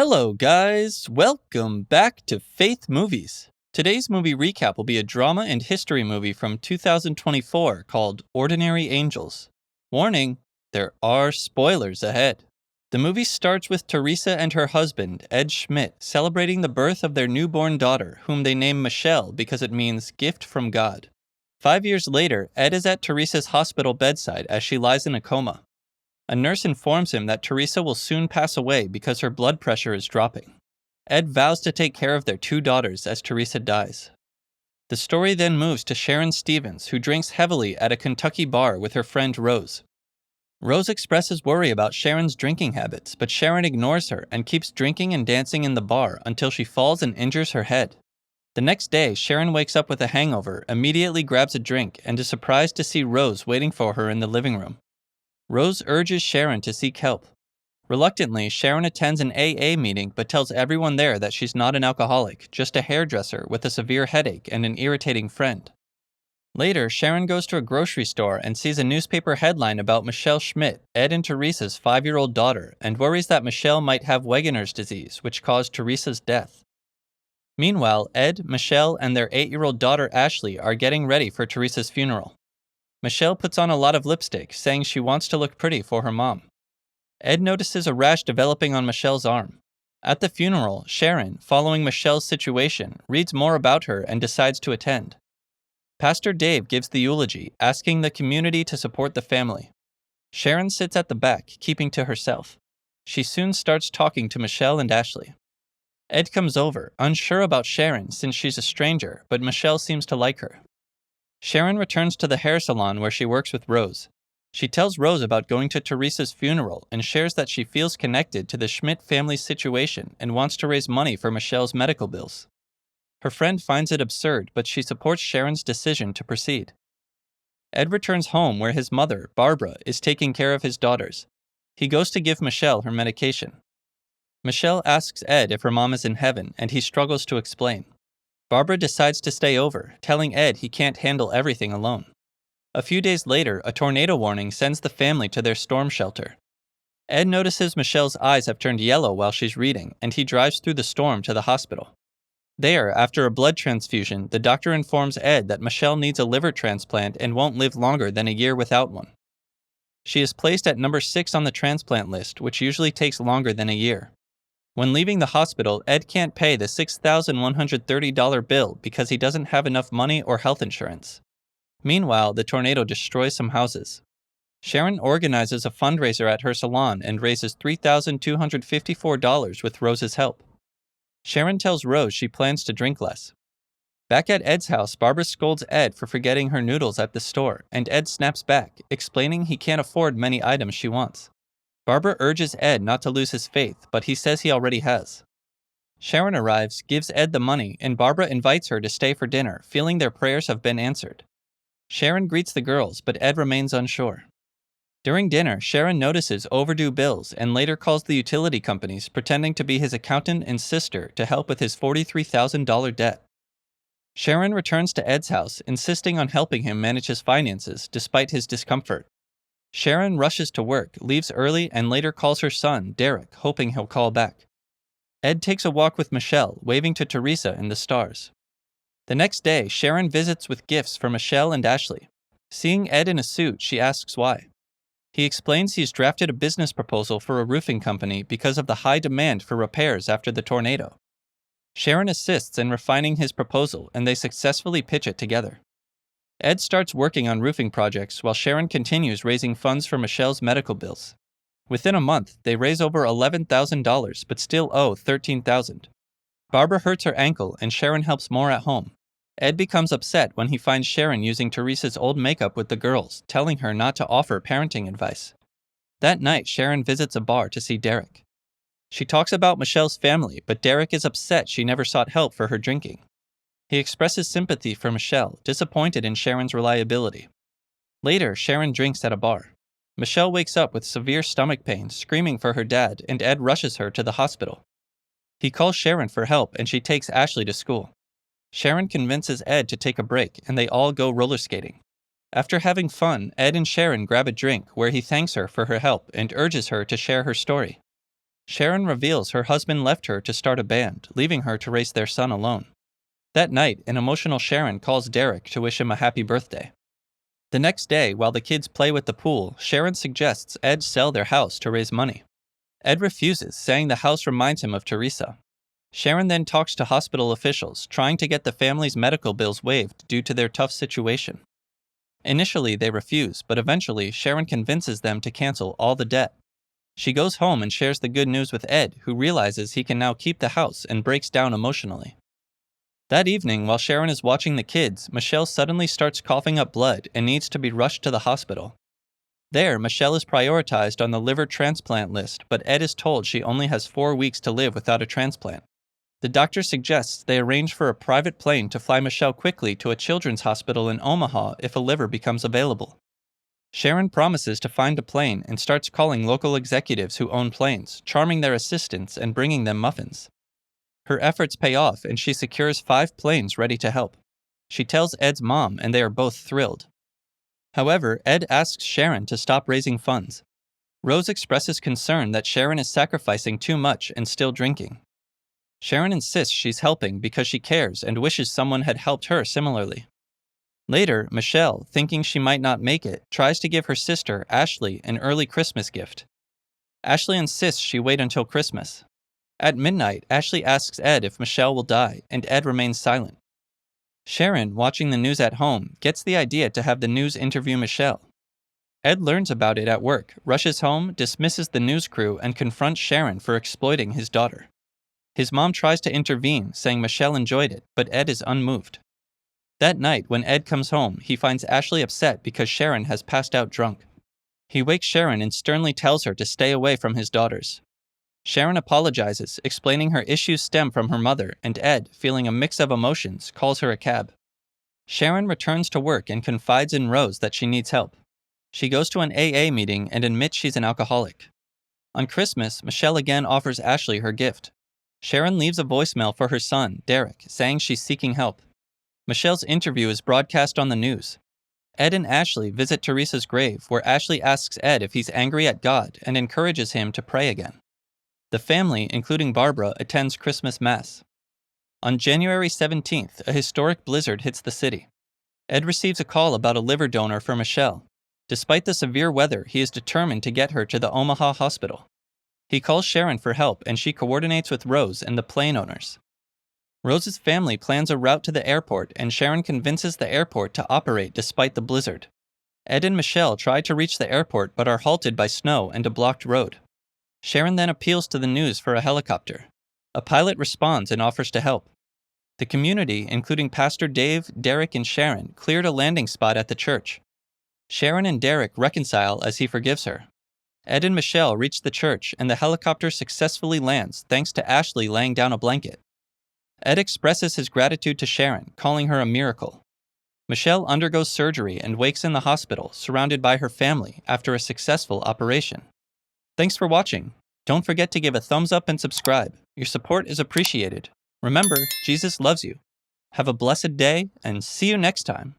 Hello, guys! Welcome back to Faith Movies. Today's movie recap will be a drama and history movie from 2024 called Ordinary Angels. Warning, there are spoilers ahead. The movie starts with Teresa and her husband, Ed Schmidt, celebrating the birth of their newborn daughter, whom they name Michelle because it means gift from God. 5 years later, Ed is at Teresa's hospital bedside as she lies in a coma. A nurse informs him that Teresa will soon pass away because her blood pressure is dropping. Ed vows to take care of their 2 daughters as Teresa dies. The story then moves to Sharon Stevens, who drinks heavily at a Kentucky bar with her friend Rose. Rose expresses worry about Sharon's drinking habits, but Sharon ignores her and keeps drinking and dancing in the bar until she falls and injures her head. The next day, Sharon wakes up with a hangover, immediately grabs a drink, and is surprised to see Rose waiting for her in the living room. Rose urges Sharon to seek help. Reluctantly, Sharon attends an AA meeting but tells everyone there that she's not an alcoholic, just a hairdresser with a severe headache and an irritating friend. Later, Sharon goes to a grocery store and sees a newspaper headline about Michelle Schmidt, Ed and Teresa's 5-year-old daughter, and worries that Michelle might have Wegener's disease, which caused Teresa's death. Meanwhile, Ed, Michelle, and their 8-year-old daughter Ashley are getting ready for Teresa's funeral. Michelle puts on a lot of lipstick, saying she wants to look pretty for her mom. Ed notices a rash developing on Michelle's arm. At the funeral, Sharon, following Michelle's situation, reads more about her and decides to attend. Pastor Dave gives the eulogy, asking the community to support the family. Sharon sits at the back, keeping to herself. She soon starts talking to Michelle and Ashley. Ed comes over, unsure about Sharon since she's a stranger, but Michelle seems to like her. Sharon returns to the hair salon where she works with Rose. She tells Rose about going to Teresa's funeral and shares that she feels connected to the Schmidt family's situation and wants to raise money for Michelle's medical bills. Her friend finds it absurd, but she supports Sharon's decision to proceed. Ed returns home where his mother, Barbara, is taking care of his daughters. He goes to give Michelle her medication. Michelle asks Ed if her mom is in heaven, and he struggles to explain. Barbara decides to stay over, telling Ed he can't handle everything alone. A few days later, a tornado warning sends the family to their storm shelter. Ed notices Michelle's eyes have turned yellow while she's reading, and he drives through the storm to the hospital. There, after a blood transfusion, the doctor informs Ed that Michelle needs a liver transplant and won't live longer than a year without one. She is placed at number 6 on the transplant list, which usually takes longer than a year. When leaving the hospital, Ed can't pay the $6,130 bill because he doesn't have enough money or health insurance. Meanwhile, the tornado destroys some houses. Sharon organizes a fundraiser at her salon and raises $3,254 with Rose's help. Sharon tells Rose she plans to drink less. Back at Ed's house, Barbara scolds Ed for forgetting her noodles at the store, and Ed snaps back, explaining he can't afford many items she wants. Barbara urges Ed not to lose his faith, but he says he already has. Sharon arrives, gives Ed the money, and Barbara invites her to stay for dinner, feeling their prayers have been answered. Sharon greets the girls, but Ed remains unsure. During dinner, Sharon notices overdue bills and later calls the utility companies, pretending to be his accountant and sister to help with his $43,000 debt. Sharon returns to Ed's house, insisting on helping him manage his finances despite his discomfort. Sharon rushes to work, leaves early, and later calls her son, Derek, hoping he'll call back. Ed takes a walk with Michelle, waving to Teresa and the stars. The next day, Sharon visits with gifts for Michelle and Ashley. Seeing Ed in a suit, she asks why. He explains he's drafted a business proposal for a roofing company because of the high demand for repairs after the tornado. Sharon assists in refining his proposal, and they successfully pitch it together. Ed starts working on roofing projects while Sharon continues raising funds for Michelle's medical bills. Within a month, they raise over $11,000 but still owe $13,000. Barbara hurts her ankle and Sharon helps more at home. Ed becomes upset when he finds Sharon using Teresa's old makeup with the girls, telling her not to offer parenting advice. That night, Sharon visits a bar to see Derek. She talks about Michelle's family, but Derek is upset she never sought help for her drinking. He expresses sympathy for Michelle, disappointed in Sharon's reliability. Later, Sharon drinks at a bar. Michelle wakes up with severe stomach pain, screaming for her dad, and Ed rushes her to the hospital. He calls Sharon for help, and she takes Ashley to school. Sharon convinces Ed to take a break, and they all go roller skating. After having fun, Ed and Sharon grab a drink where he thanks her for her help and urges her to share her story. Sharon reveals her husband left her to start a band, leaving her to raise their son alone. That night, an emotional Sharon calls Derek to wish him a happy birthday. The next day, while the kids play with the pool, Sharon suggests Ed sell their house to raise money. Ed refuses, saying the house reminds him of Teresa. Sharon then talks to hospital officials, trying to get the family's medical bills waived due to their tough situation. Initially, they refuse, but eventually, Sharon convinces them to cancel all the debt. She goes home and shares the good news with Ed, who realizes he can now keep the house and breaks down emotionally. That evening, while Sharon is watching the kids, Michelle suddenly starts coughing up blood and needs to be rushed to the hospital. There, Michelle is prioritized on the liver transplant list, but Ed is told she only has 4 weeks to live without a transplant. The doctor suggests they arrange for a private plane to fly Michelle quickly to a children's hospital in Omaha if a liver becomes available. Sharon promises to find a plane and starts calling local executives who own planes, charming their assistants and bringing them muffins. Her efforts pay off and she secures 5 planes ready to help. She tells Ed's mom and they are both thrilled. However, Ed asks Sharon to stop raising funds. Rose expresses concern that Sharon is sacrificing too much and still drinking. Sharon insists she's helping because she cares and wishes someone had helped her similarly. Later, Michelle, thinking she might not make it, tries to give her sister, Ashley, an early Christmas gift. Ashley insists she wait until Christmas. At midnight, Ashley asks Ed if Michelle will die, and Ed remains silent. Sharon, watching the news at home, gets the idea to have the news interview Michelle. Ed learns about it at work, rushes home, dismisses the news crew, and confronts Sharon for exploiting his daughter. His mom tries to intervene, saying Michelle enjoyed it, but Ed is unmoved. That night, when Ed comes home, he finds Ashley upset because Sharon has passed out drunk. He wakes Sharon and sternly tells her to stay away from his daughters. Sharon apologizes, explaining her issues stem from her mother, and Ed, feeling a mix of emotions, calls her a cab. Sharon returns to work and confides in Rose that she needs help. She goes to an AA meeting and admits she's an alcoholic. On Christmas, Michelle again offers Ashley her gift. Sharon leaves a voicemail for her son, Derek, saying she's seeking help. Michelle's interview is broadcast on the news. Ed and Ashley visit Teresa's grave, where Ashley asks Ed if he's angry at God and encourages him to pray again. The family, including Barbara, attends Christmas Mass. On January 17th, a historic blizzard hits the city. Ed receives a call about a liver donor for Michelle. Despite the severe weather, he is determined to get her to the Omaha hospital. He calls Sharon for help, and she coordinates with Rose and the plane owners. Rose's family plans a route to the airport, and Sharon convinces the airport to operate despite the blizzard. Ed and Michelle try to reach the airport but are halted by snow and a blocked road. Sharon then appeals to the news for a helicopter. A pilot responds and offers to help. The community, including Pastor Dave, Derek, and Sharon, cleared a landing spot at the church. Sharon and Derek reconcile as he forgives her. Ed and Michelle reach the church, and the helicopter successfully lands thanks to Ashley laying down a blanket. Ed expresses his gratitude to Sharon, calling her a miracle. Michelle undergoes surgery and wakes in the hospital, surrounded by her family after a successful operation. Thanks for watching. Don't forget to give a thumbs up and subscribe. Your support is appreciated. Remember, Jesus loves you. Have a blessed day, and see you next time.